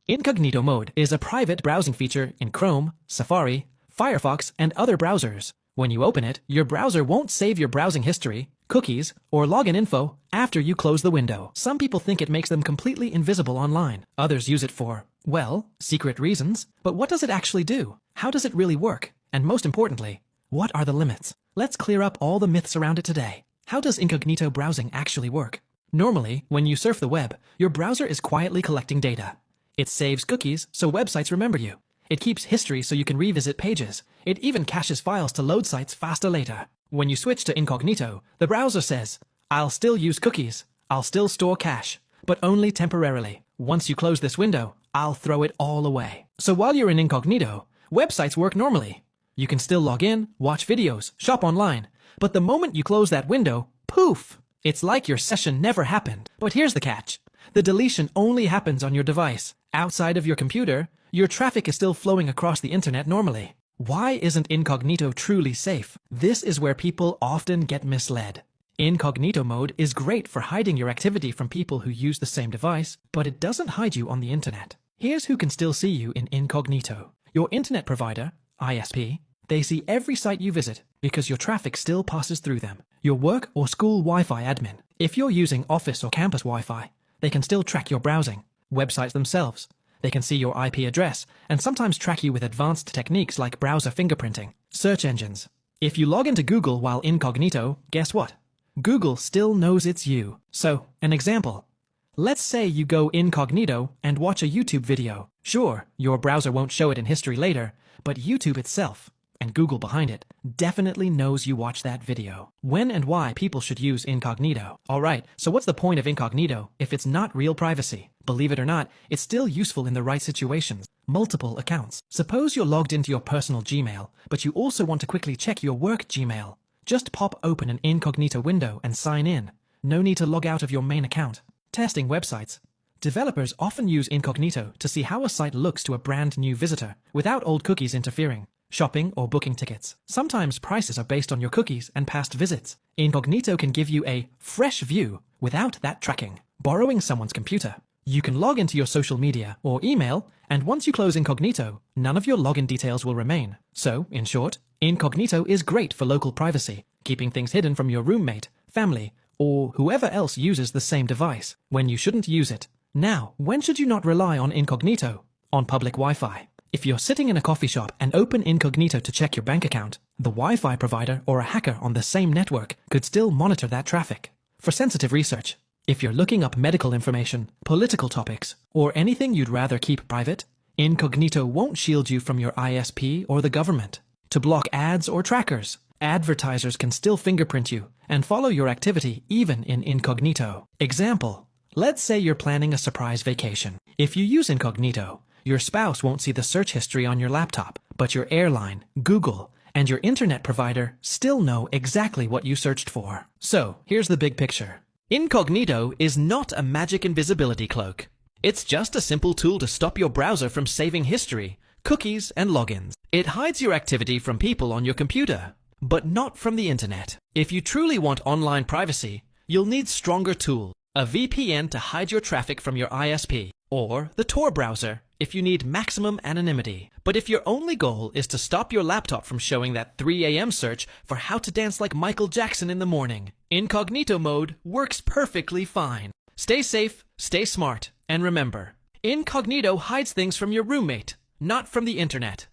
Incognito Mode is a private browsing feature in Chrome, Safari, Firefox, and other browsers. When you open it, your browser won't save your browsing history, cookies, or login info after you close the window. Some people think it makes them completely invisible online. Others use it for, well, secret reasons. But what does it actually do? How does it really work? And most importantly, what are the limits? Let's clear up all the myths around it today. How does incognito browsing actually work? Normally, when you surf the web, your browser is quietly collecting data. It saves cookies so websites remember you. It keeps history so you can revisit pages. It even caches files to load sites faster later. When you switch to incognito, the browser says, I'll still use cookies, I'll still store cache, but only temporarily. Once you close this window, I'll throw it all away. So while you're in incognito, websites work normally. You can still log in, watch videos, shop online, but the moment you close that window, poof! It's like your session never happened. But here's the catch. The deletion only happens on your device. Outside of your computer, your traffic is still flowing across the internet normally. Why isn't incognito truly safe? This is where people often get misled. Incognito mode is great for hiding your activity from people who use the same device, but it doesn't hide you on the internet. Here's who can still see you in incognito. Your internet provider, ISP. They see every site you visit because your traffic still passes through them. Your work or school Wi-Fi admin. If you're using office or campus Wi-Fi, they can still track your browsing. Websites themselves. They can see your IP address and sometimes track you with advanced techniques like browser fingerprinting. Search engines. If you log into Google while incognito, guess what? Google still knows it's you. So, an example. Let's say you go incognito and watch a YouTube video. Sure, your browser won't show it in history later, but YouTube itself, and Google behind it, definitely knows you watched that video. When and why people should use incognito. Alright, so what's the point of incognito if it's not real privacy? Believe it or not, it's still useful in the right situations. Multiple accounts. Suppose you're logged into your personal Gmail, but you also want to quickly check your work Gmail. Just pop open an incognito window and sign in. No need to log out of your main account. Testing websites. Developers often use incognito to see how a site looks to a brand new visitor without old cookies interfering. Shopping or booking tickets. Sometimes prices are based on your cookies and past visits. Incognito can give you a fresh view without that tracking. Borrowing someone's computer. You can log into your social media or email, and once you close incognito, none of your login details will remain. So, in short, incognito is great for local privacy, keeping things hidden from your roommate, family, or whoever else uses the same device when you shouldn't use it. Now, when should you not rely on incognito? On public Wi-Fi. If you're sitting in a coffee shop and open incognito to check your bank account, the Wi-Fi provider or a hacker on the same network could still monitor that traffic. For sensitive research, if you're looking up medical information, political topics, or anything you'd rather keep private, incognito won't shield you from your ISP or the government. To block ads or trackers, advertisers can still fingerprint you and follow your activity even in incognito. Example, let's say you're planning a surprise vacation. If you use incognito, your spouse won't see the search history on your laptop, but your airline, Google, and your internet provider still know exactly what you searched for. So, here's the big picture. Incognito is not a magic invisibility cloak. It's just a simple tool to stop your browser from saving history, cookies, and logins. It hides your activity from people on your computer, but not from the internet. If you truly want online privacy, you'll need stronger tools. A VPN to hide your traffic from your ISP, or the Tor browser if you need maximum anonymity. But if your only goal is to stop your laptop from showing that 3 a.m. search for how to dance like Michael Jackson in the morning, incognito mode works perfectly fine. Stay safe, stay smart, and remember, incognito hides things from your roommate, not from the internet.